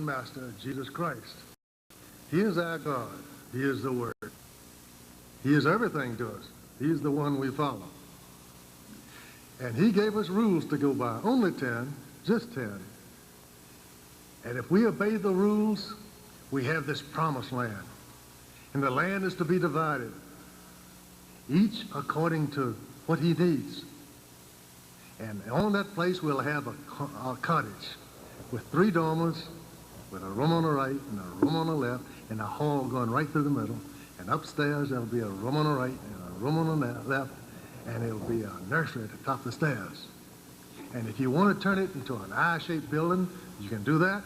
Master, Jesus Christ. He is our God. He is the Word. He is everything to us. He is the one we follow. And he gave us rules to go by. Only 10, just 10. And if we obey the rules, we have this promised land. And the land is to be divided, each according to what he needs. And on that place we'll have a cottage with 3 dormers, with a room on the right and a room on the left, and a hall going right through the middle. And upstairs there'll be a room on the right and a room on the left, and it'll be a nursery at the top of the stairs. And if you want to turn it into an I-shaped building, you can do that.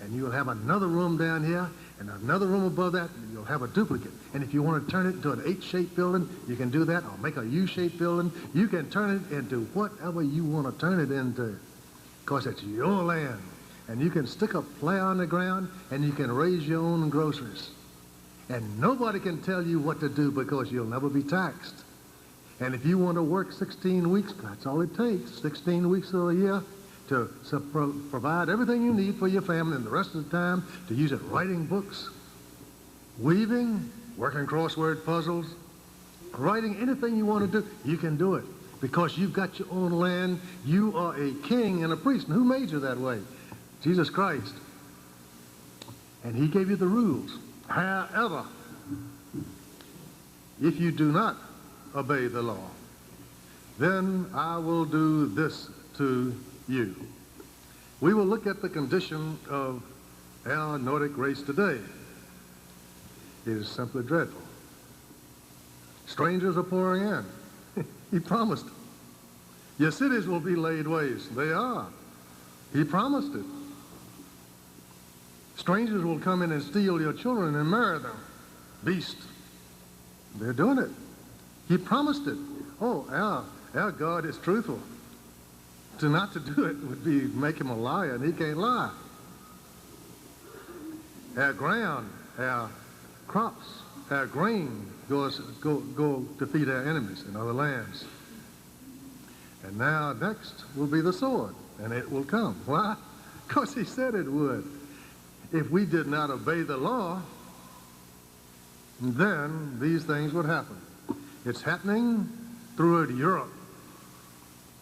And you'll have another room down here and another room above that, and you'll have a duplicate. And if you want to turn it into an H-shaped building, you can do that, or make a U-shaped building. You can turn it into whatever you want to turn it into, because it's your land. And you can stick a plow on the ground, and you can raise your own groceries. And nobody can tell you what to do, because you'll never be taxed. And if you want to work 16 weeks, that's all it takes, 16 weeks of a year, to provide everything you need for your family, and the rest of the time to use it writing books, weaving, working crossword puzzles, writing anything you want to do, you can do it. Because you've got your own land, you are a king and a priest. And who made you that way? Jesus Christ. And he gave you the rules. However, if you do not obey the law, then I will do this to you. We will look at the condition of our Nordic race today. It is simply dreadful. Strangers are pouring in. He promised it. Your cities will be laid waste. They are. He promised it. Strangers will come in and steal your children and marry them. Beast. They're doing it. He promised it. Oh, our God is truthful. To not to do it would be make him a liar, and he can't lie. Our ground, our crops, our grain go to feed our enemies in other lands. And now next will be the sword, and it will come. Why? Because he said it would. If we did not obey the law, then these things would happen. It's happening throughout Europe,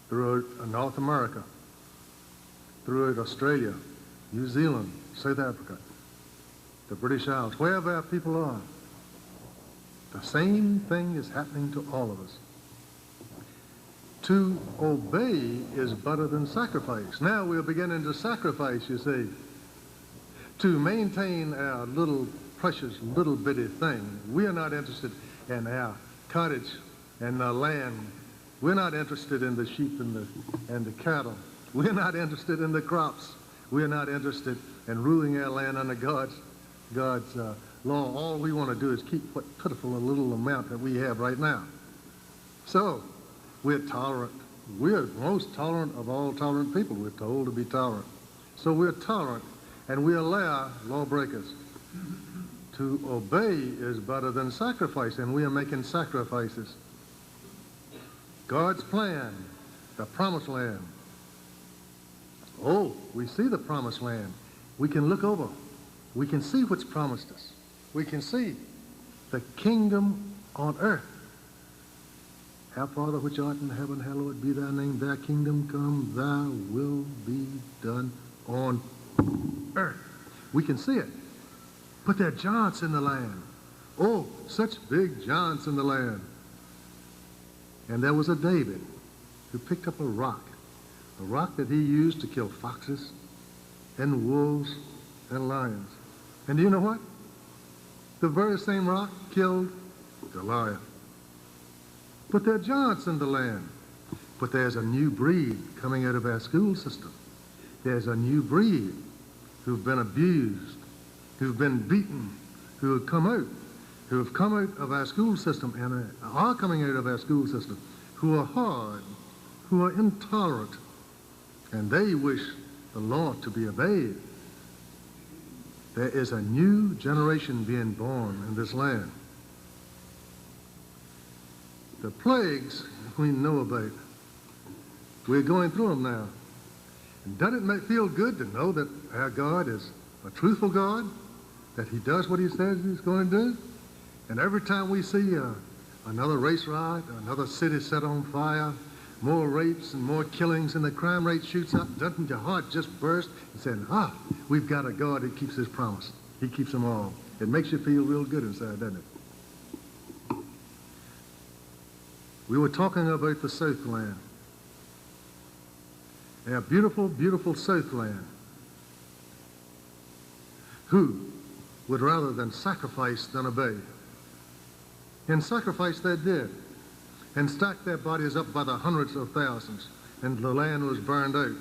throughout North America, throughout Australia, New Zealand, South Africa, the British Isles, wherever our people are. The same thing is happening to all of us. To obey is better than sacrifice. Now we're beginning to sacrifice, you see, to maintain our little precious little bitty thing. We are not interested in our cottage and the land. We're not interested in the sheep and the cattle. We're not interested in the crops. We're not interested in ruling our land under God's law. All we want to do is keep what pitiful little amount that we have right now. So, we're tolerant. We're the most tolerant of all tolerant people. We're told to be tolerant. So we're tolerant, and we allow lawbreakers. To obey is better than sacrifice, and we are making sacrifices. God's plan, the promised land. Oh, we see the promised land. We can look over. We can see what's promised us. We can see the kingdom on earth. Our Father which art in heaven, hallowed be thy name. Thy kingdom come, thy will be done on earth. We can see it. But there are giants in the land. Oh, such big giants in the land. And there was a David who picked up a rock that he used to kill foxes and wolves and lions. And do you know what? The very same rock killed Goliath. But there are giants in the land. But there's a new breed coming out of our school system. There's a new breed who've been abused, who've been beaten, who have come out of our school system and are coming out of our school system, who are hard, who are intolerant, and they wish the law to be obeyed. There is a new generation being born in this land. The plagues we know about, we're going through them now. And doesn't it feel good to know that our God is a truthful God, that he does what he says he's going to do. And every time we see another race riot, another city set on fire, more rapes and more killings, and the crime rate shoots up, doesn't your heart just burst and say, we've got a God that keeps his promise. He keeps them all. It makes you feel real good inside, doesn't it? We were talking about the Southland. A beautiful, beautiful Southland. Who would rather than sacrifice than obey? And sacrifice they did, and stacked their bodies up by the hundreds of thousands, and the land was burned out.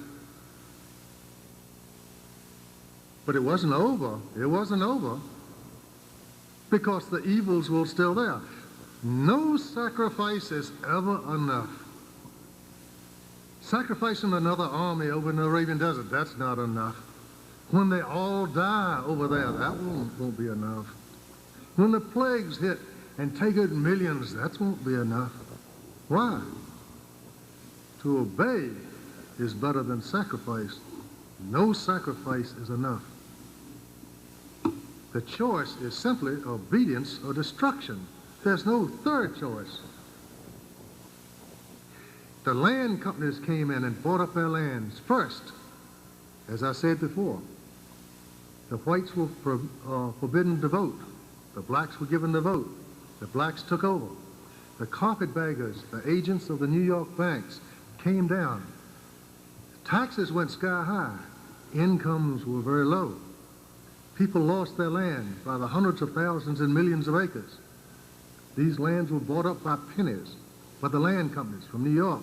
But it wasn't over. It wasn't over, because the evils were still there. No sacrifice is ever enough. Sacrificing another army over in the Arabian desert, that's not enough. When they all die over there, that won't be enough. When the plagues hit and take out millions, that won't be enough. Why? To obey is better than sacrifice. No sacrifice is enough. The choice is simply obedience or destruction. There's no third choice. The land companies came in and bought up their lands first. As I said before, the whites were forbidden to vote. The blacks were given the vote. The blacks took over. The carpetbaggers, the agents of the New York banks, came down. Taxes went sky high. Incomes were very low. People lost their land by the hundreds of thousands and millions of acres. These lands were bought up by pennies by the land companies from New York.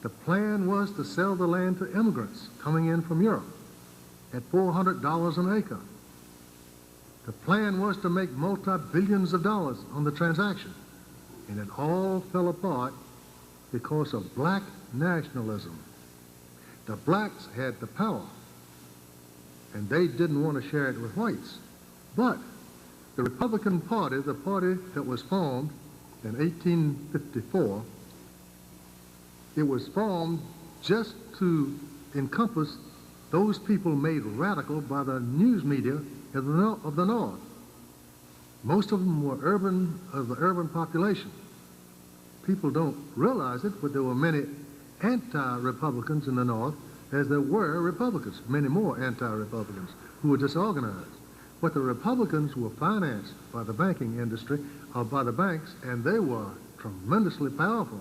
The plan was to sell the land to immigrants coming in from Europe at $400 an acre. The plan was to make multi-billions of dollars on the transaction. And it all fell apart because of black nationalism. The blacks had the power, and they didn't want to share it with whites. But the Republican Party, the party that was formed in 1854, it was formed just to encompass those people made radical by the news media of the North. Most of them were of the urban population. People don't realize it, but there were many anti-Republicans in the North, as there were Republicans, many more anti-Republicans who were disorganized. But the Republicans were financed by the banking industry, or by the banks, and they were tremendously powerful.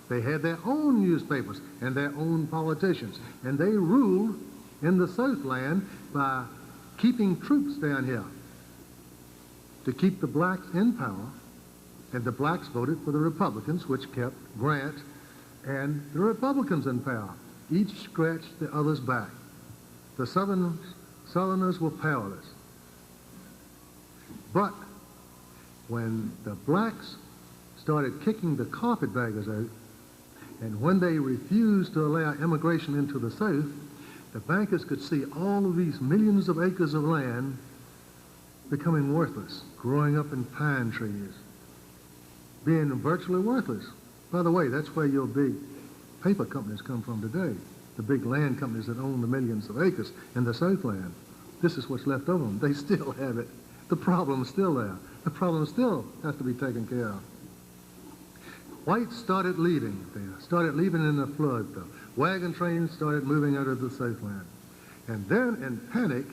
They had their own newspapers and their own politicians, and they ruled in the Southland by keeping troops down here to keep the blacks in power, and the blacks voted for the Republicans, which kept Grant and the Republicans in power. Each scratched the other's back. The Southerners were powerless. But when the blacks started kicking the carpetbaggers out, and when they refused to allow immigration into the South, the bankers could see all of these millions of acres of land becoming worthless, growing up in pine trees, being virtually worthless. By the way, that's where your big paper companies come from today, the big land companies that own the millions of acres in the Southland. This is what's left of them. They still have it. The problem's still there. The problem still has to be taken care of. Whites started leaving there, started leaving in the flood. The wagon trains started moving out of the Southland. And then, in panic,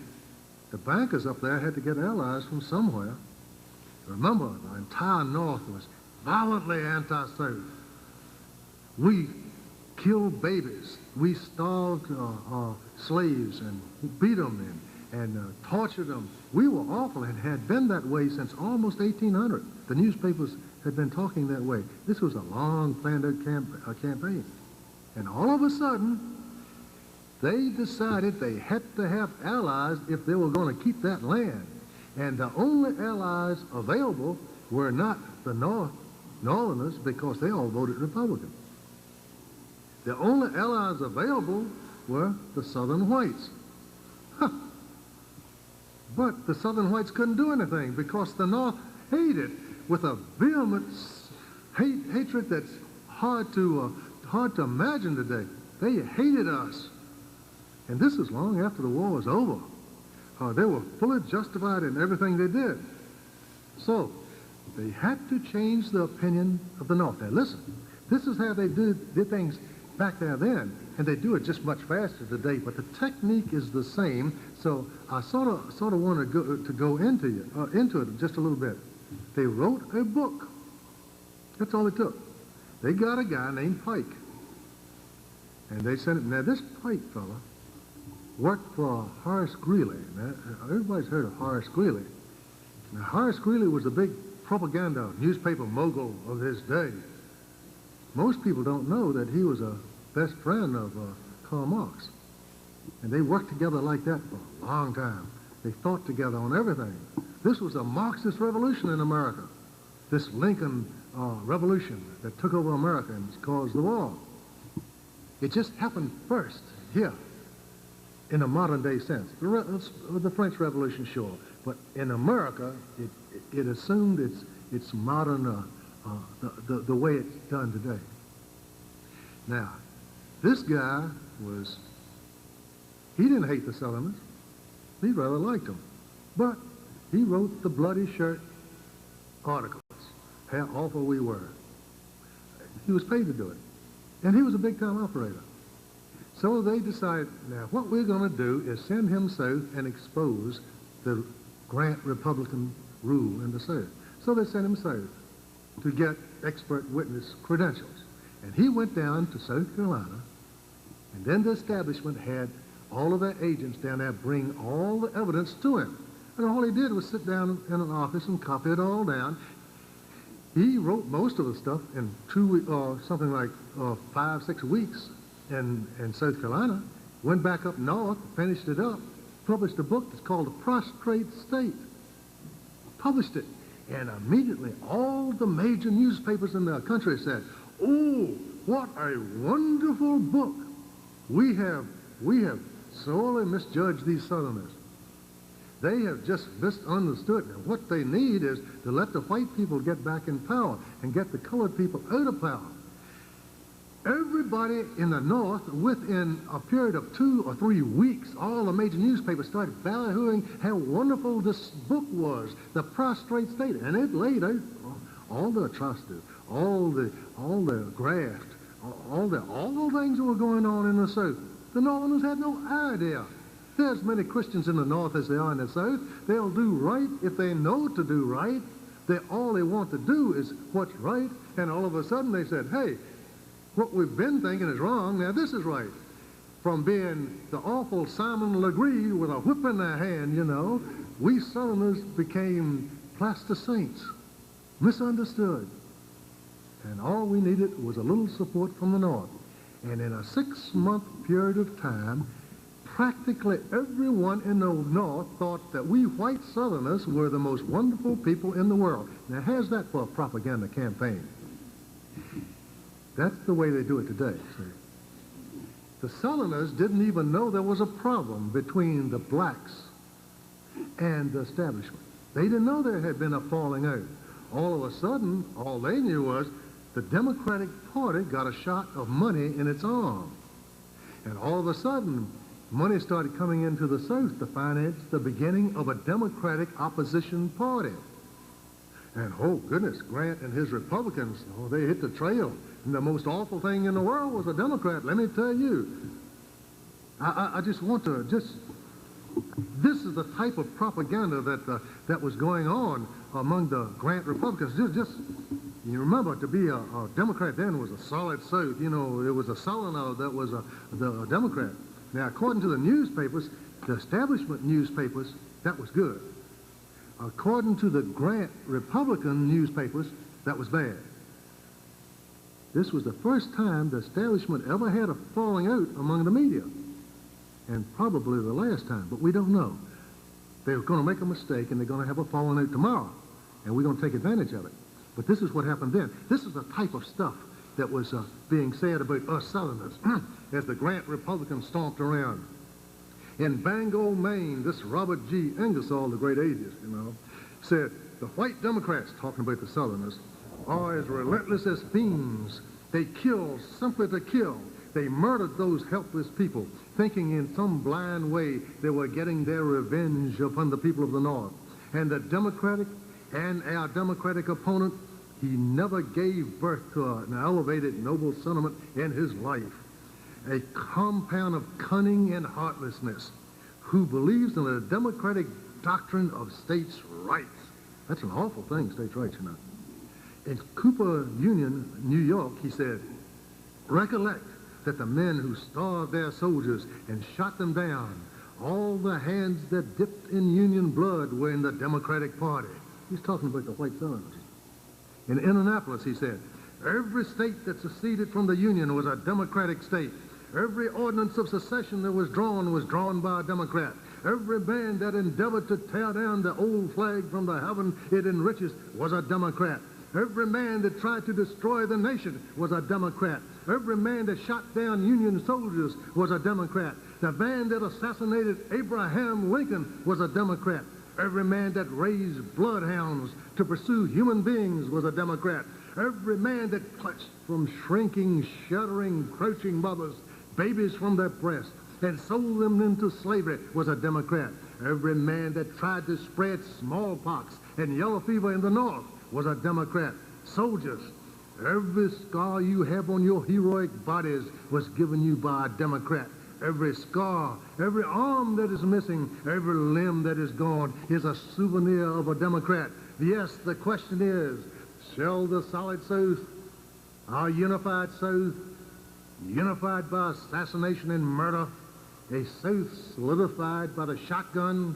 the bankers up there had to get allies from somewhere. Remember, the entire North was violently anti-South. We killed babies. We starved slaves and beat them and tortured them. We were awful and had been that way since almost 1800. The newspapers had been talking that way. This was a long planned out campaign. And all of a sudden, they decided they had to have allies if they were going to keep that land. And the only allies available were not the Northerners, because they all voted Republican. The only allies available were the Southern whites. But the Southern whites couldn't do anything because the North hated with a vehement hatred that's hard to imagine today. They hated us. And this is long after the war was over. They were fully justified in everything they did. So they had to change the opinion of the North. Now listen, this is how they did things back there then, and they do it just much faster today, but the technique is the same. So I sort of want to go into it just a little bit. They wrote a book. That's all it took. They got a guy named Pike, and they sent it. Now this Pike fella worked for Horace Greeley. Now, everybody's heard of Horace Greeley. Now Horace Greeley was a big propaganda newspaper mogul of his day. Most people don't know that he was a best friend of Karl Marx. And they worked together like that for a long time. They thought together on everything. This was a Marxist revolution in America. This Lincoln revolution that took over America and caused the war. It just happened first here in a modern day sense. The French Revolution, sure. But in America, it assumed its modern, the way it's done today. Now, this guy he didn't hate the Southerners. He rather liked them. But he wrote the Bloody Shirt articles, how awful we were. He was paid to do it. And he was a big-time operator. So they decided, now what we're going to do is send him south and expose the Grant Republican rule in the South. So they sent him south to get expert witness credentials. And he went down to South Carolina, and then the establishment had all of their agents down there bring all the evidence to him. And all he did was sit down in an office and copy it all down. He wrote most of the stuff in something like 5-6 weeks in South Carolina, went back up north, finished it up, published a book that's called The Prostrate State. Published it, and immediately all the major newspapers in the country said, "Oh, what a wonderful book! We have sorely misjudged these Southerners. They have just misunderstood. And what they need is to let the white people get back in power and get the colored people out of power." Everybody in the North, within a period of 2 or 3 weeks, all the major newspapers started ballyhooing how wonderful this book was, The Prostrate State, and it laid out all the atrocities, all the graft, all the things that were going on in the South. The Northerners had no idea. There's as many Christians in the North as there are in the South. They'll do right if they know to do right. All they want to do is what's right, and all of a sudden they said, hey, what we've been thinking is wrong, now this is right. From being the awful Simon Legree with a whip in their hand, you know, we Southerners became plaster saints, misunderstood. And all we needed was a little support from the North. And in a 6-month period of time, practically everyone in the North thought that we white Southerners were the most wonderful people in the world. Now, how's that for a propaganda campaign? That's the way they do it today, see. The Southerners didn't even know there was a problem between the blacks and the establishment. They didn't know there had been a falling out. All of a sudden, all they knew was the Democratic Party got a shot of money in its arm. And all of a sudden, money started coming into the South to finance the beginning of a Democratic opposition party. And oh goodness, Grant and his Republicans, they hit the trail. And the most awful thing in the world was a Democrat, let me tell you. I just want to this is the type of propaganda that was going on among the Grant Republicans. You remember, to be a Democrat then was a solid South. You know, it was a Southerner that was the Democrat. Now, according to the newspapers, the establishment newspapers, that was good. According to the Grant Republican newspapers, that was bad. This was the first time the establishment ever had a falling out among the media. And probably the last time, but we don't know. They're going to make a mistake and they're going to have a falling out tomorrow. And we're going to take advantage of it. But this is what happened then. This is the type of stuff that was being said about us Southerners as the Grant Republicans stomped around. In Bangor, Maine, this Robert G. Ingersoll, the great atheist, you know, said, the white Democrats, talking about the Southerners, are as relentless as fiends. They kill simply to kill. They murdered those helpless people, thinking in some blind way they were getting their revenge upon the people of the North. And the Democratic and our Democratic opponent, he never gave birth to an elevated, noble sentiment in his life. A compound of cunning and heartlessness, who believes in the democratic doctrine of states' rights. That's an awful thing, states' rights, you know. In Cooper Union, New York, he said, recollect that the men who starved their soldiers and shot them down, all the hands that dipped in Union blood were in the Democratic Party. He's talking about the white Southerners. In Indianapolis, he said, every state that seceded from the Union was a Democratic state. Every ordinance of secession that was drawn by a Democrat. Every man that endeavored to tear down the old flag from the heaven it enriches was a Democrat. Every man that tried to destroy the nation was a Democrat. Every man that shot down Union soldiers was a Democrat. The man that assassinated Abraham Lincoln was a Democrat. Every man that raised bloodhounds to pursue human beings was a Democrat. Every man that clutched from shrinking, shuddering, crouching mothers babies from their breasts and sold them into slavery was a Democrat. Every man that tried to spread smallpox and yellow fever in the North was a Democrat. Soldiers, every scar you have on your heroic bodies was given you by a Democrat. Every scar, every arm that is missing, every limb that is gone is a souvenir of a Democrat. Yes, the question is, shall the solid South, our unified South, unified by assassination and murder, a South solidified by the shotgun,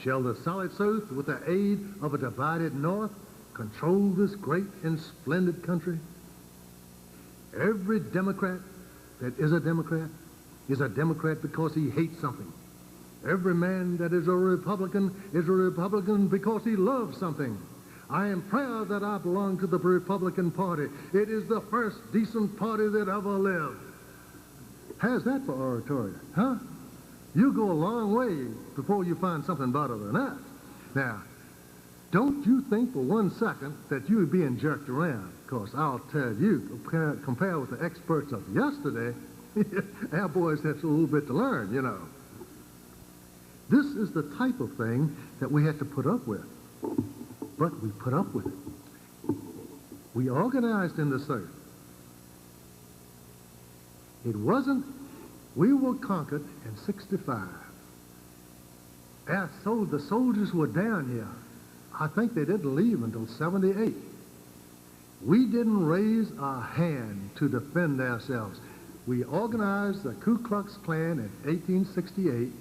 shall the solid South, with the aid of a divided North, control this great and splendid country? Every Democrat that is a Democrat because he hates something. Every man that is a Republican because he loves something. I am proud that I belong to the Republican Party. It is the first decent party that ever lived. How's that for oratory, huh? You go a long way before you find something better than that. Now, don't you think for one second that you're being jerked around, because I'll tell you, compare with the experts of yesterday, our boys have a little bit to learn, you know. This is the type of thing that we had to put up with. But we put up with it. We organized in the South. It wasn't, we were conquered in 65. The soldiers were down here. I think they didn't leave until 78. We didn't raise a hand to defend ourselves. We organized the Ku Klux Klan in 1868.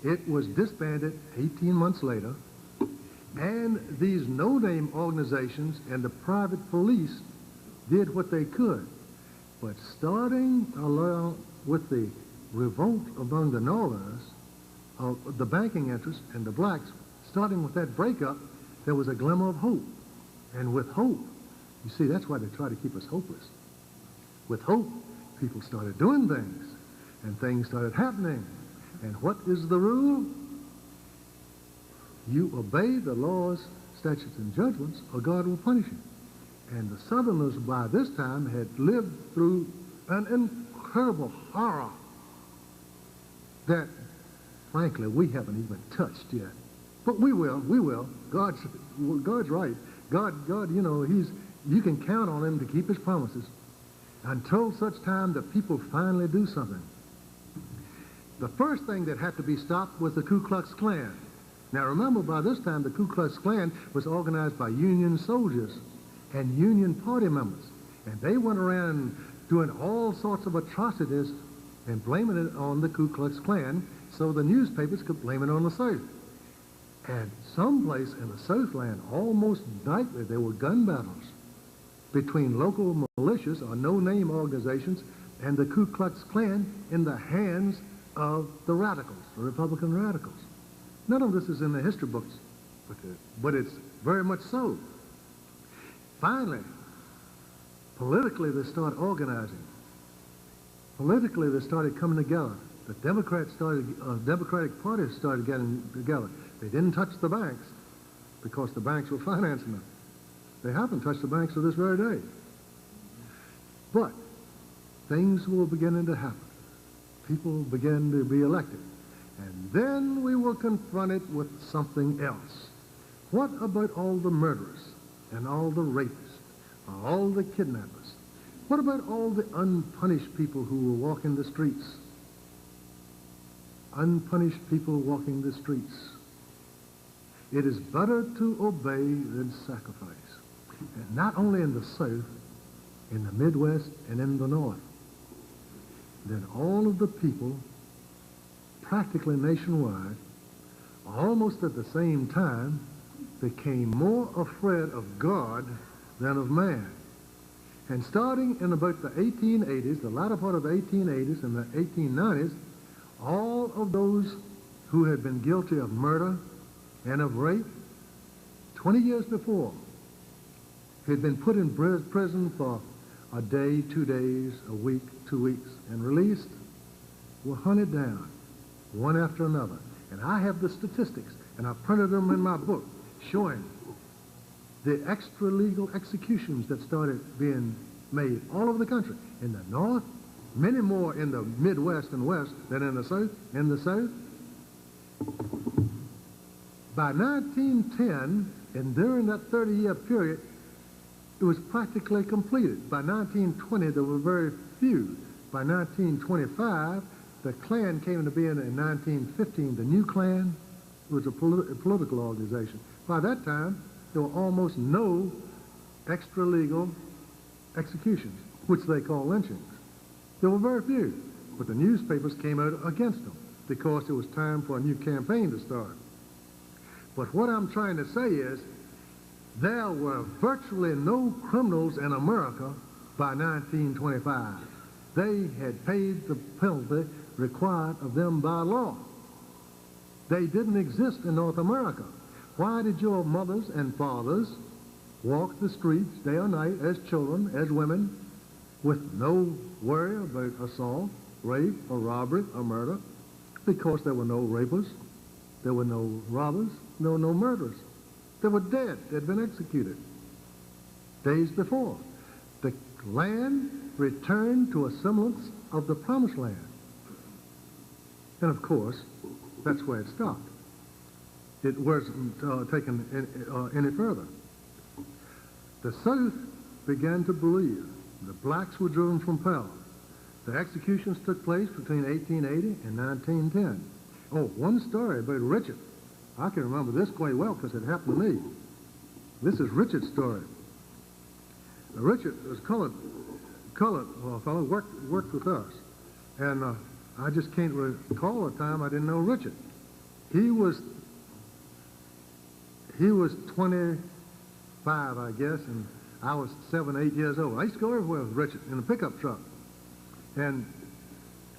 It was disbanded 18 months later. And these no-name organizations and the private police did what they could. But starting along with the revolt among the Northerners, the banking interests and the blacks, starting with that breakup, there was a glimmer of hope. And with hope, you see, that's why they try to keep us hopeless. With hope, people started doing things, and things started happening. And what is the rule? You obey the laws, statutes, and judgments, or God will punish you. And the Southerners by this time had lived through an incredible horror that, frankly, we haven't even touched yet. But we will. God's right. God, you know, you can count on him to keep his promises until such time that people finally do something. The first thing that had to be stopped was the Ku Klux Klan. Now remember, by this time, the Ku Klux Klan was organized by Union soldiers and Union Party members. And they went around doing all sorts of atrocities and blaming it on the Ku Klux Klan so the newspapers could blame it on the South. And someplace in the Southland, almost nightly, there were gun battles between local militias or no-name organizations and the Ku Klux Klan in the hands of the radicals, the Republican radicals. None of this is in the history books, but it's very much so. Finally, politically, they started organizing. Politically, they started coming together. The Democratic Party started getting together. They didn't touch the banks because the banks were financing them. They haven't touched the banks to this very day. But things were beginning to happen. People began to be elected. And then we were confronted with something else. What about all the murderers and all the rapists, all the kidnappers? What about all the unpunished people who were walking the streets? Unpunished people walking the streets. It is better to obey than sacrifice. And not only in the South, in the Midwest, and in the North. Then all of the people, practically nationwide, almost at the same time, became more afraid of God than of man. And starting in about the 1880s, the latter part of the 1880s and the 1890s, all of those who had been guilty of murder and of rape 20 years before had been put in prison for a day, 2 days, a week, 2 weeks, and released, were hunted down, one after another. And I have the statistics, and I printed them in my book, showing the extra-legal executions that started being made all over the country. In the North, many more in the Midwest and West than in the South. In the South, by 1910, and during that 30-year period, it was practically completed. By 1920, there were very few. By 1925, the Klan came into being in 1915. The new Klan was a political organization. By that time, there were almost no extra-legal executions, which they call lynchings. There were very few, but the newspapers came out against them because it was time for a new campaign to start. But what I'm trying to say is, there were virtually no criminals in America by 1925. They had paid the penalty required of them by law. They didn't exist in North America. Why did your mothers and fathers walk the streets day or night as children, as women, with no worry about assault, rape, or robbery, or murder? Because there were no rapists, there were no robbers, there were no murderers. They were dead. They had been executed days before. The land returned to a semblance of the promised land. And of course, that's where it stopped. It wasn't taken any further. The South began to believe. The blacks were driven from power. The executions took place between 1880 and 1910. Oh, one story about Richard. I can remember this quite well because it happened to me. This is Richard's story. Richard was colored fellow, worked with us. And I just can't recall a time I didn't know Richard. He was 25, I guess, and I was 7, 8 years old. I used to go everywhere with Richard in a pickup truck. And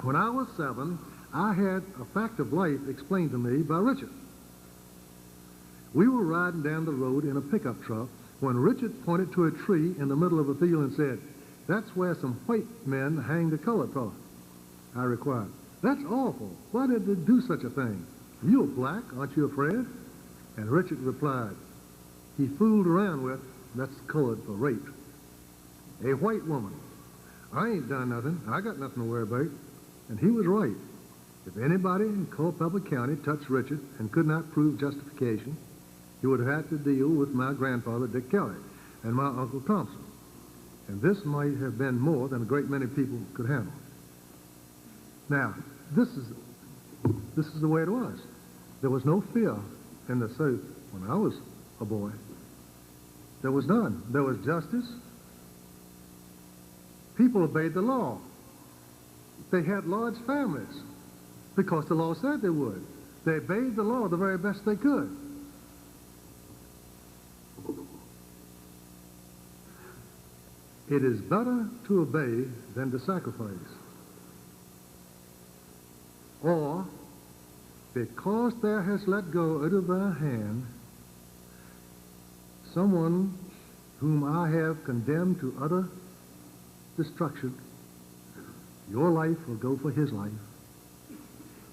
when I was 7, I had a fact of life explained to me by Richard. We were riding down the road in a pickup truck when Richard pointed to a tree in the middle of a field and said, "That's where some white men hanged a colored fellow." I replied, "That's awful. Why did they do such a thing? You're black, aren't you afraid?" And Richard replied, "He fooled around with, that's colored for rape. A white woman. I ain't done nothing. I got nothing to worry about." And he was right. If anybody in Culpeper County touched Richard and could not prove justification, he would have had to deal with my grandfather, Dick Kelly, and my Uncle Thompson. And this might have been more than a great many people could handle. Now, this is the way it was. There was no fear in the South when I was a boy. There was none. There was justice. People obeyed the law. They had large families because the law said they would. They obeyed the law the very best they could. It is better to obey than to sacrifice. Or, because thou hast let go out of thy hand someone whom I have condemned to utter destruction, your life will go for his life,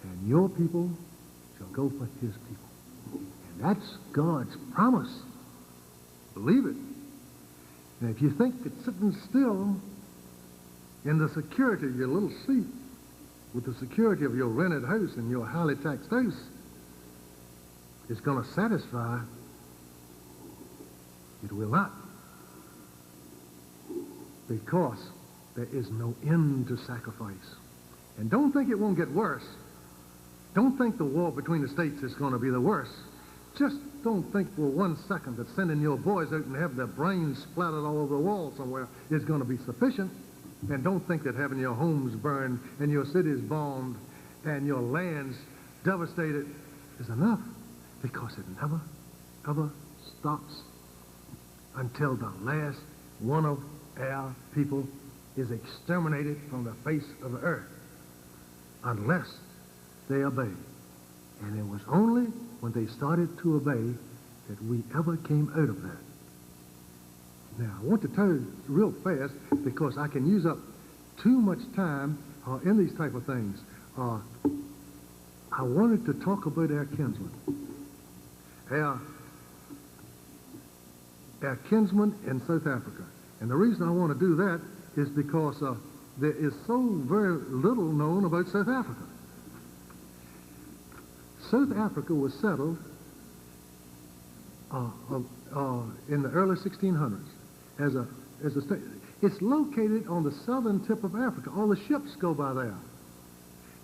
and your people shall go for his people. And that's God's promise. Believe it. And if you think that sitting still in the security of your little seat, with the security of your rented house and your highly taxed house, is going to satisfy. It will not. Because there is no end to sacrifice. And don't think it won't get worse. Don't think the war between the states is going to be the worst. Just don't think for 1 second that sending your boys out and having their brains splattered all over the wall somewhere is going to be sufficient. And don't think that having your homes burned and your cities bombed and your lands devastated is enough. Because it never, ever stops until the last one of our people is exterminated from the face of the earth, unless they obey. And it was only when they started to obey that we ever came out of that. Now, I want to tell you real fast, because I can use up too much time in these type of things. I wanted to talk about our kinsmen. Our kinsmen in South Africa. And the reason I want to do that is because there is so very little known about South Africa. South Africa was settled in the early 1600s as a state. It's located on the southern tip of Africa. All the ships go by there.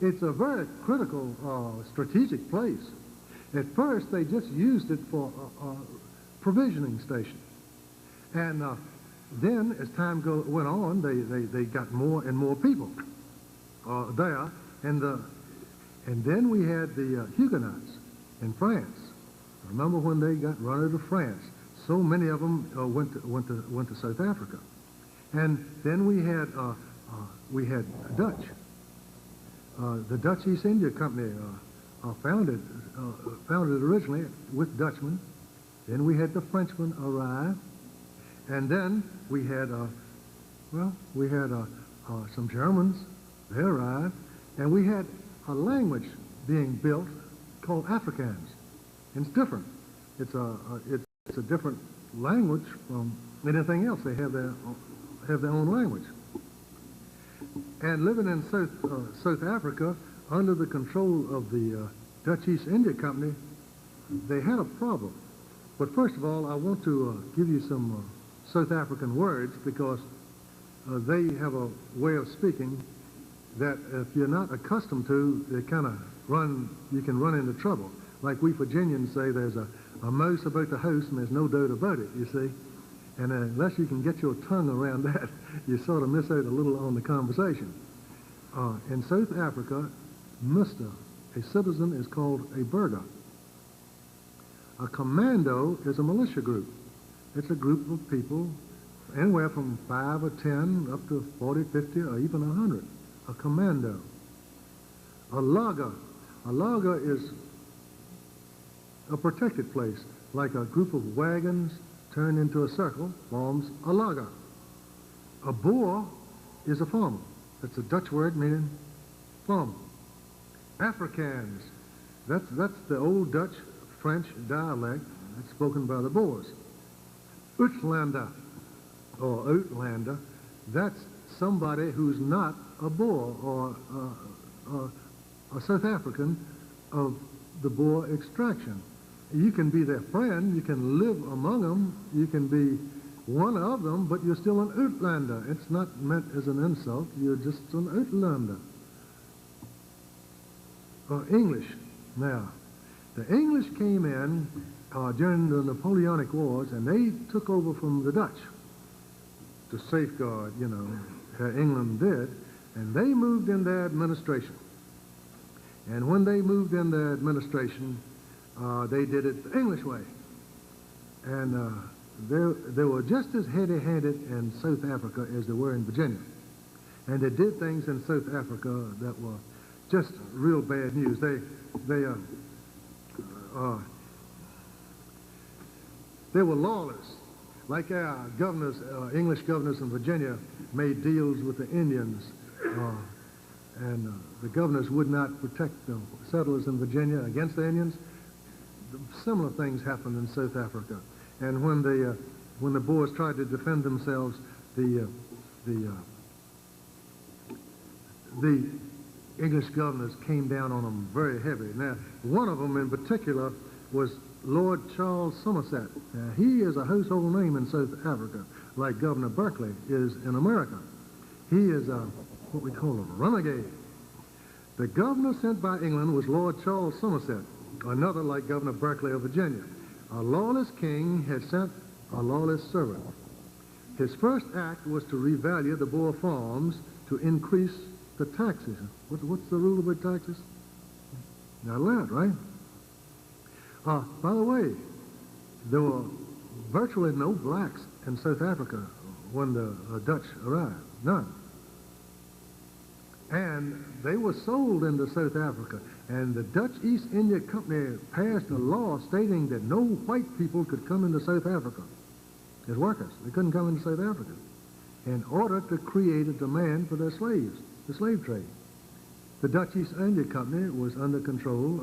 It's a very critical strategic place. At first, they just used it for a provisioning station. And then, as time went on, they got more and more people there. And then we had the Huguenots in France. Remember when they got run out of France? So many of them went to South Africa. And then we had Dutch. The Dutch East India Company founded originally with Dutchmen. Then we had the Frenchmen arrive, and then we had some Germans. They arrived, and we had a language being built called Afrikaans. And it's different. It's a different language from anything else. They have their own language. And living in South Africa, under the control of the Dutch East India Company, they had a problem. But first of all, I want to give you some South African words, because they have a way of speaking that if you're not accustomed to, you can run into trouble. Like we Virginians say, there's a mouse about the house and there's no doubt about it, you see. And unless you can get your tongue around that, you sort of miss out a little on the conversation. In South Africa, a citizen is called a burger. A commando is a militia group. It's a group of people, anywhere from 5 or 10 up to 40, 50, or even 100. A commando. A laager. A laager is a protected place, like a group of wagons turned into a circle forms a laager. A boer is a farmer. That's a Dutch word meaning farmer. Afrikaans. That's the old Dutch French dialect that's spoken by the Boers. Uitlander, or Uitlander, that's somebody who's not a Boer or a South African of the Boer extraction. You can be their friend, you can live among them, you can be one of them, but you're still an Uitlander. It's not meant as an insult, you're just an Uitlander. English. Now, the English came in during the Napoleonic Wars, and they took over from the Dutch to safeguard, England did, and they moved in their administration. And when they moved in their administration, they did it the English way. And they were just as heavy-handed in South Africa as they were in Virginia. And they did things in South Africa that were just real bad news. They were lawless. Like our governors, English governors in Virginia made deals with the Indians, and the governors would not protect the settlers in Virginia against the Indians. Similar things happened in South Africa. And when the Boers tried to defend themselves, the the English governors came down on them very heavy. Now, one of them in particular was Lord Charles Somerset. Now, he is a household name in South Africa, like Governor Berkeley is in America. He is what we call a renegade. The governor sent by England was Lord Charles Somerset, another like Governor Berkeley of Virginia. A lawless king had sent a lawless servant. His first act was to revalue the Boer farms to increase the taxes. What's the rule about taxes? Not allowed, right? By the way, there were virtually no blacks in South Africa when the Dutch arrived. None. And they were sold into South Africa. And the Dutch East India Company passed a law stating that no white people could come into South Africa as workers. They couldn't come into South Africa in order to create a demand for their slaves, the slave trade. The Dutch East India Company was under control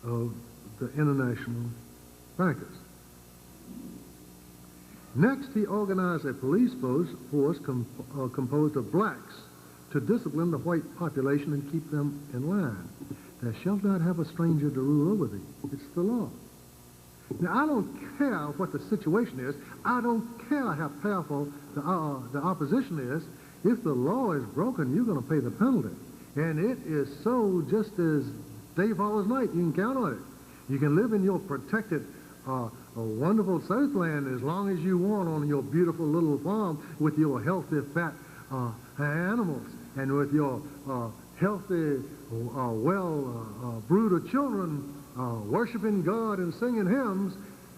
of the international bankers. Next, he organized a police force composed of blacks to discipline the white population and keep them in line. Thou shalt not have a stranger to rule over thee. It's the law. Now, I don't care what the situation is. I don't care how powerful the opposition is. If the law is broken, you're going to pay the penalty. And it is so just as day follows night. You can count on it. You can live in your protected, a wonderful Southland as long as you want on your beautiful little farm with your healthy, fat animals and with your healthy, brood of children worshiping God and singing hymns.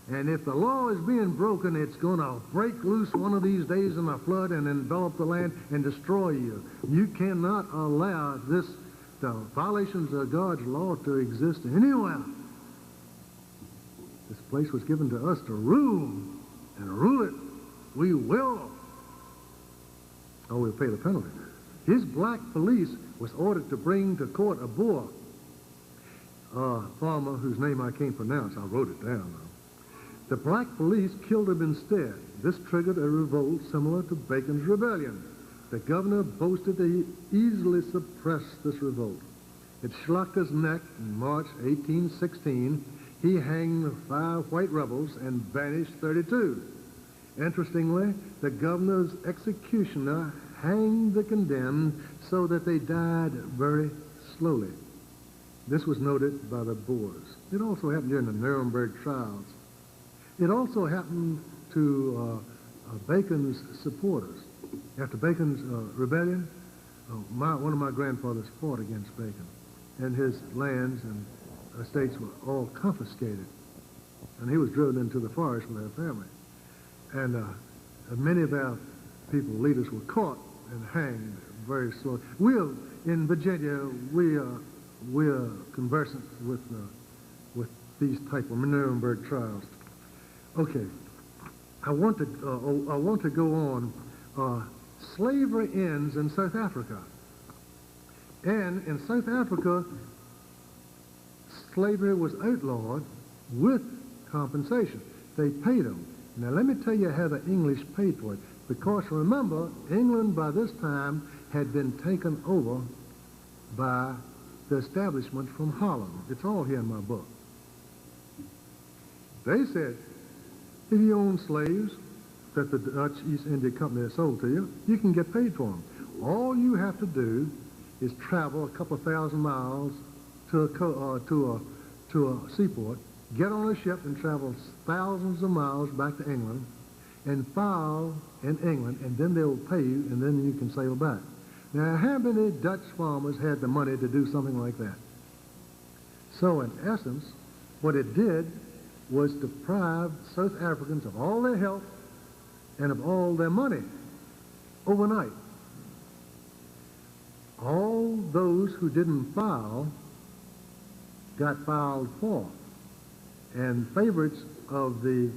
And if the law is being broken, it's going to break loose one of these days in a flood and envelop the land and destroy you. You cannot allow the violations of God's law to exist anywhere. This place was given to us to rule, and rule it we will. Or we'll pay the penalty. His black police was ordered to bring to court a Boer farmer whose name I can't pronounce. I wrote it down, though. The black police killed him instead. This triggered a revolt similar to Bacon's rebellion. The governor boasted that he easily suppressed this revolt. At Schlachter's neck in March 1816, he hanged 5 white rebels and banished 32. Interestingly, the governor's executioner hanged the condemned so that they died very slowly. This was noted by the Boers. It also happened during the Nuremberg trials. It also happened to Bacon's supporters. After Bacon's rebellion, one of my grandfathers fought against Bacon, and his lands and estates were all confiscated, and he was driven into the forest with our family. And many of our leaders were caught and hanged very slowly. In Virginia, we're conversant with these type of Nuremberg trials. Okay, I want to go on. Slavery ends in South Africa, and in South Africa, slavery was outlawed with compensation. They paid them. Now, let me tell you how the English paid for it. Because, remember, England by this time had been taken over by the establishment from Holland. It's all here in my book. They said, if you own slaves that the Dutch East India Company has sold to you, you can get paid for them. All you have to do is travel a couple of thousand miles to a seaport, get on a ship and travel thousands of miles back to England and file in England, and then they'll pay you, and then you can sail back. Now, how many Dutch farmers had the money to do something like that? So, in essence, what it did was deprive South Africans of all their health and of all their money overnight. All those who didn't file got filed for, and favorites of the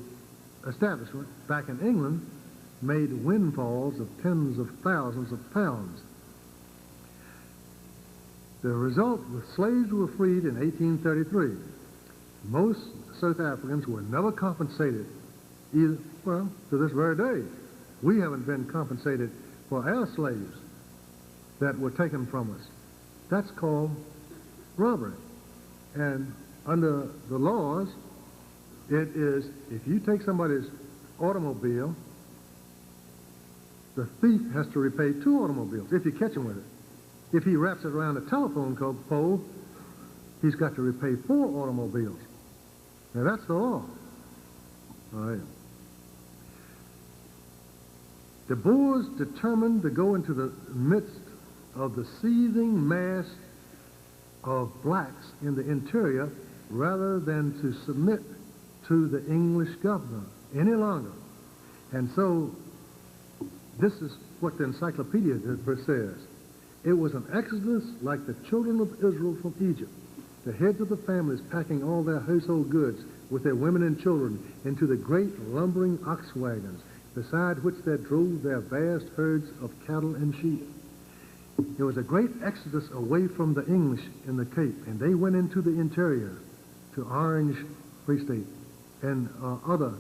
establishment back in England made windfalls of tens of thousands of pounds. The result was slaves were freed in 1833. Most South Africans were never compensated, to this very day. We haven't been compensated for our slaves. that were taken from us. That's called robbery. And under the laws, it is, if you take somebody's automobile, the thief has to repay 2 automobiles if you catch him with it. If he wraps it around a telephone pole, he's got to repay 4 automobiles. Now that's the law. All right. The Boers determined to go into the midst of the seething mass of blacks in the interior rather than to submit to the English governor any longer. And so this is what the encyclopedia says. It was an exodus like the children of Israel from Egypt, the heads of the families packing all their household goods with their women and children into the great lumbering ox wagons, beside which they drove their vast herds of cattle and sheep. There was a great exodus away from the English in the Cape, and they went into the interior, to Orange Free State, and other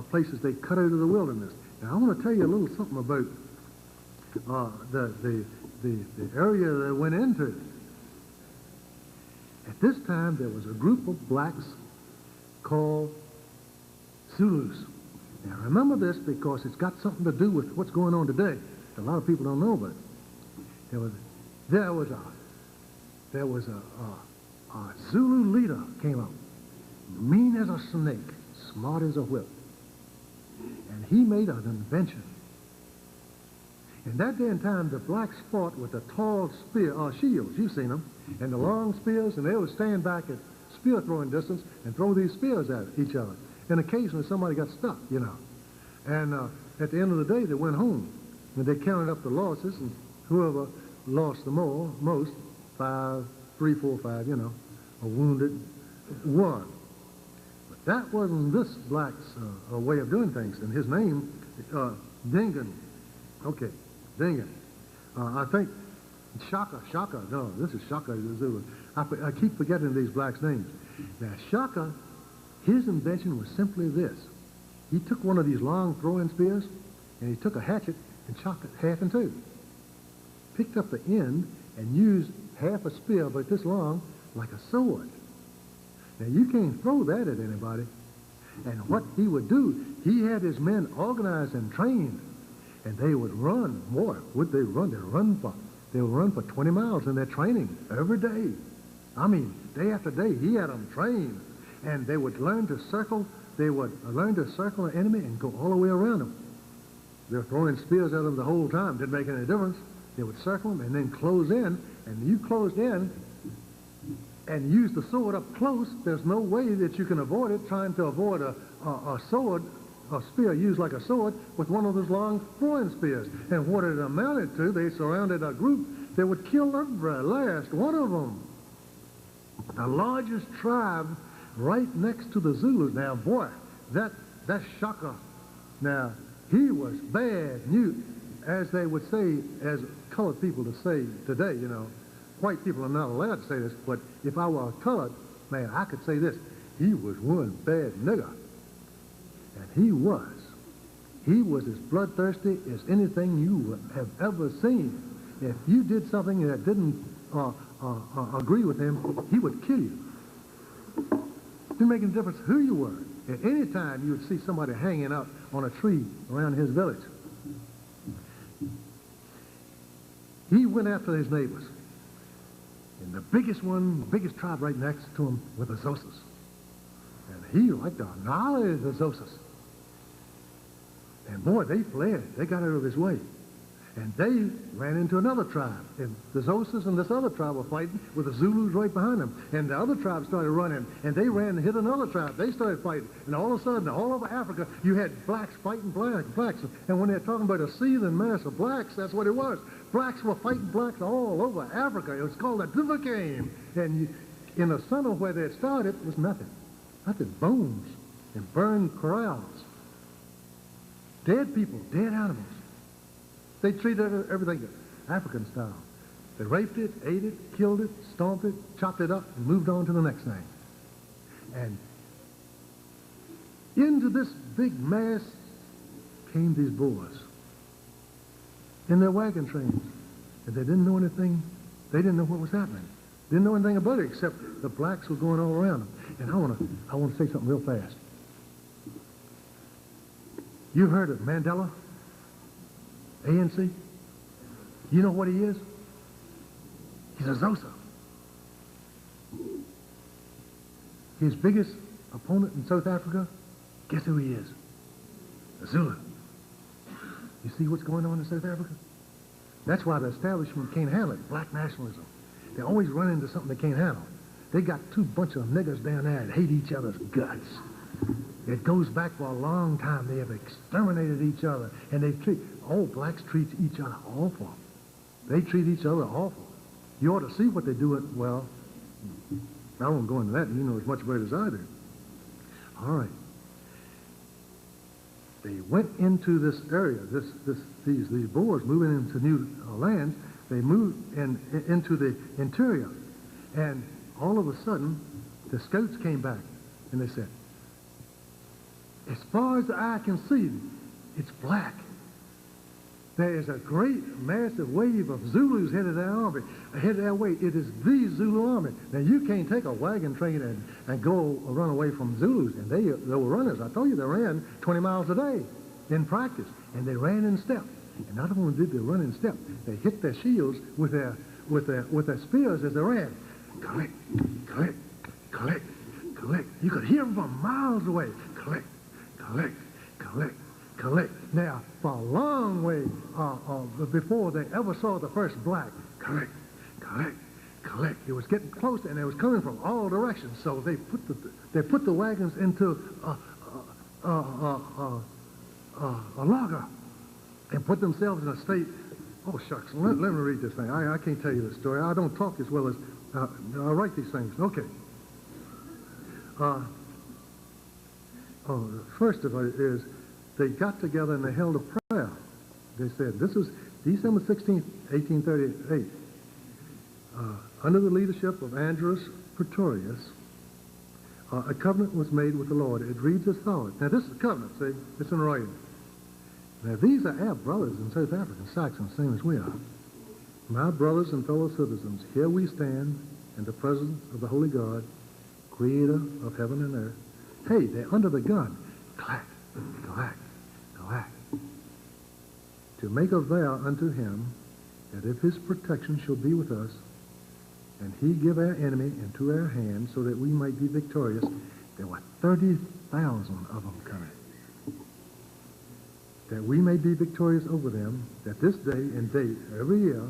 places they cut out of the wilderness. Now, I want to tell you a little something about the area they went into. At this time, there was a group of blacks called Zulus. Now, remember this because it's got something to do with what's going on today. A lot of people don't know about it. There was a Zulu leader came up, mean as a snake, smart as a whip, and he made an invention. In that day and time, the blacks fought with the tall shields, you've seen them, and the long spears, and they would stand back at spear throwing distance and throw these spears at each other. And occasionally somebody got stuck, you know. And at the end of the day, they went home, and they counted up the losses, and whoever lost the most, 3, 4, 5, you know, or wounded, won. But that wasn't this black's way of doing things. And his name, Dingan. Okay, Dingan. I think Shaka, no, this is Shaka Zulu. I keep forgetting these blacks' names. Now, Shaka, his invention was simply this. He took one of these long throwing spears, and he took a hatchet and chopped it half in 2. Picked up the end and used half a spear about this long like a sword. Now, you can't throw that at anybody. And what he would do, he had his men organized and trained, and they would run. Boy, would they run? They would run for 20 miles in their training every day. I mean, day after day, he had them trained. And they would learn to circle. They would learn to circle an enemy and go all the way around them. They were throwing spears at them the whole time. Didn't make any difference. They would circle them and then close in. And you closed in and used the sword up close. There's no way that you can avoid it, trying to avoid a sword, a spear used like a sword, with one of those long throwing spears. And what it amounted to, they surrounded a group that would kill every last one of them. The largest tribe right next to the Zulus. Now, boy, that Shaka, now, he was bad news, as they would say, as colored people to say today, you know. White people are not allowed to say this, but if I were a colored man, I could say this. He was one bad nigger. And he was. He was as bloodthirsty as anything you would have ever seen. If you did something that didn't agree with him, he would kill you. Didn't make any difference who you were. At any time, you would see somebody hanging out on a tree around his village. He went after his neighbors. And the biggest tribe right next to him were the Xhosas. And he liked to annihilate the Xhosas. And boy, they fled. They got out of his way. And they ran into another tribe. And the Xhosas and this other tribe were fighting with the Zulus right behind them. And the other tribe started running. And they ran and hit another tribe. They started fighting. And all of a sudden, all over Africa, you had blacks fighting blacks. And when they're talking about a seething mass of blacks, that's what it was. Blacks were fighting blacks all over Africa. It was called a Duvakane. And in the center where they had started was nothing. Nothing. Bones and burned corrals. Dead people, dead animals. They treated everything African style. They raped it, ate it, killed it, stomped it, chopped it up, and moved on to the next thing. And into this big mass came these Boers in their wagon trains. and they didn't know anything. They didn't know what was happening. Didn't know anything about it except the blacks were going all around them. And I want to say something real fast. You heard of Mandela? ANC? You know what he is? He's a Xhosa. His biggest opponent in South Africa, guess who he is? A Zulu. You see what's going on in South Africa? That's why the establishment can't handle it, black nationalism. They always run into something they can't handle. They got two bunch of niggers down there that hate each other's guts. It goes back for a long time. They have exterminated each other, and all blacks treat each other awful. They treat each other awful. You ought to see what they do. Well, I won't go into that. You know as much about it as I do. All right. They went into this area. These Boers moving into new lands. They moved into the interior, and all of a sudden, the scouts came back, and they said, as far as the eye can see, it's black. There is a great, massive wave of Zulus headed that way. It is the Zulu army. Now, you can't take a wagon train and go run away from Zulus. And they were runners. I told you they ran 20 miles a day in practice. And they ran in step. And not only did they run in step, they hit their shields with their spears as they ran. Collect, collect, collect, collect. You could hear them from miles away. Collect, collect, collect, collect. Now, for a long way before they ever saw the first black, collect, collect, collect. It was getting close, and it was coming from all directions. So they put the wagons into a logger and put themselves in a state. Oh shucks! Let me read this thing. I can't tell you the story. I don't talk as well as I write these things. Okay. First of all is they got together and they held a prayer. They said, this is December 16th, 1838. Under the leadership of Andrews Pretorius, a covenant was made with the Lord. It reads as follows. Now, this is a covenant, see? It's in writing. Now, these are our brothers in South Africa, Saxons, same as we are. My brothers and fellow citizens, here we stand in the presence of the Holy God, creator of heaven and earth. Hey, they're under the gun. Clack, clack, clack. To make a vow unto him that if his protection shall be with us, and he give our enemy into our hands so that we might be victorious, there were 30,000 of them coming. That we may be victorious over them, that this day and date every year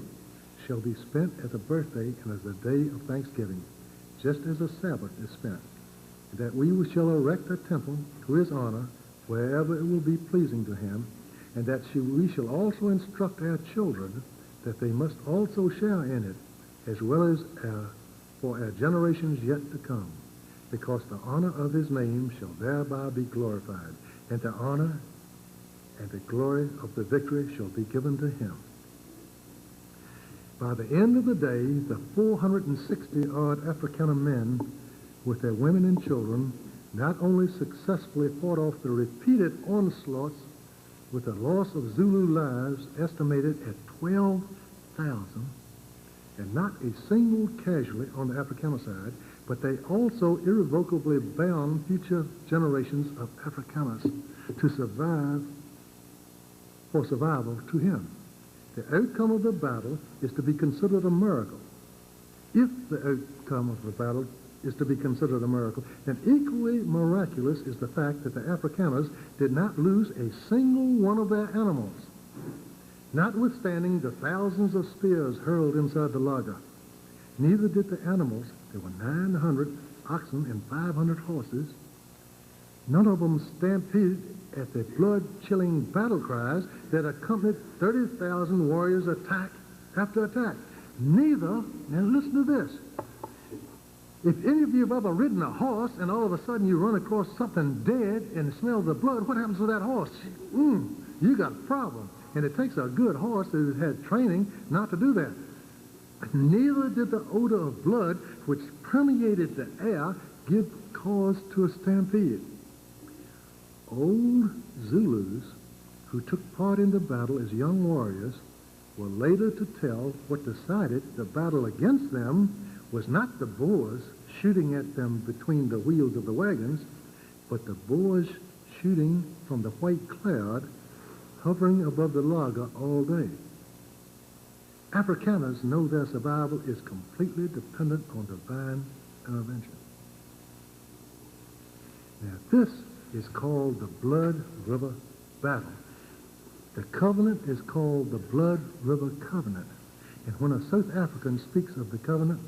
shall be spent as a birthday and as a day of thanksgiving, just as a Sabbath is spent. That we shall erect a temple to his honor wherever it will be pleasing to him, and that we shall also instruct our children that they must also share in it, as well as for our generations yet to come, because the honor of his name shall thereby be glorified, and the honor and the glory of the victory shall be given to him. By the end of the day, the 460-odd Afrikaner men, with their women and children, not only successfully fought off the repeated onslaughts with the loss of Zulu lives estimated at 12,000, and not a single casualty on the Afrikaner side, but they also irrevocably bound future generations of Afrikaners to survival to him. The outcome of the battle is to be considered a miracle. If the outcome of the battle is to be considered a miracle, then equally miraculous is the fact that the Afrikaners did not lose a single one of their animals, notwithstanding the thousands of spears hurled inside the laager. Neither did the animals. There were 900 oxen and 500 horses. None of them stampeded at the blood-chilling battle cries that accompanied 30,000 warriors' attack after attack. Neither, now listen to this, if any of you have ever ridden a horse and all of a sudden you run across something dead and smell the blood, what happens to that horse? You got a problem. And it takes a good horse that has had training not to do that. Neither did the odor of blood, which permeated the air, give cause to a stampede. Old Zulus who took part in the battle as young warriors were later to tell what decided the battle against them was not the Boers shooting at them between the wheels of the wagons, but the Boers shooting from the white cloud hovering above the lager all day. Afrikaners know their survival is completely dependent on divine intervention. Now, this is called the Blood River Battle. The covenant is called the Blood River Covenant. And when a South African speaks of the covenant,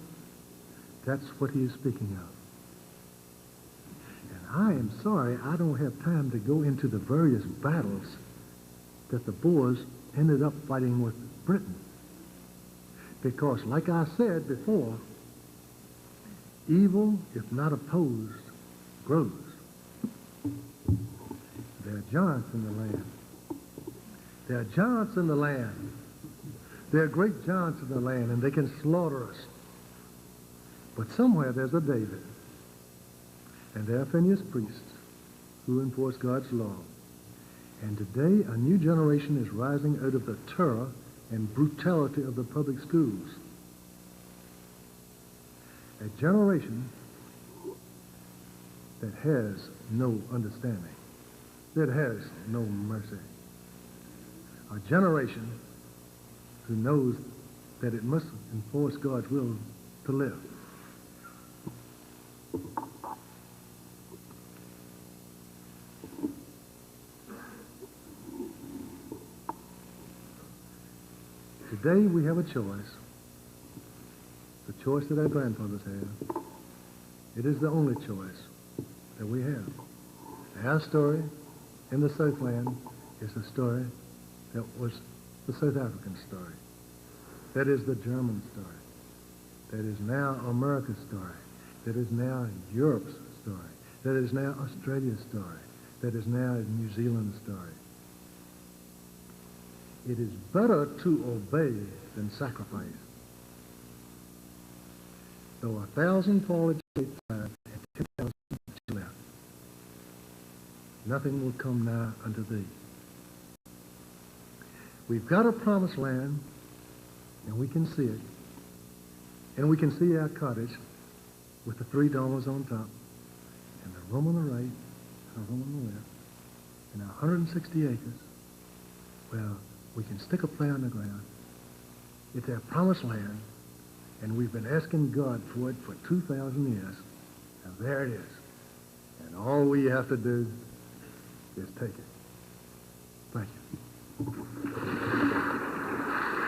that's what he is speaking of. And I am sorry I don't have time to go into the various battles that the Boers ended up fighting with Britain. Because, like I said before, evil, if not opposed, grows. There are giants in the land. There are giants in the land. There are great giants in the land, and they can slaughter us. But somewhere there's a David, and there are Phineas priests who enforce God's law. And today a new generation is rising out of the terror and brutality of the public schools. A generation that has no understanding, that has no mercy. A generation who knows that it must enforce God's will to live. Today we have a choice, the choice that our grandfathers had. It is the only choice that we have. Our story in the Southland is the story that was the South African story. That is the German story. That is now America's story. That is now Europe's story. That is now Australia's story. That is now New Zealand's story. It is better to obey than sacrifice. Though 1,000 fall at your side and 10,000 at your left, nothing will come nigh unto thee. We've got a promised land, and we can see it. And we can see our cottage with the 3 domes on top, and the room on the right, and a room on the left, and 160 acres. Well, we can stick a plow in the ground. It's our promised land, and we've been asking God for it for 2,000 years. And there it is. And all we have to do is take it. Thank you.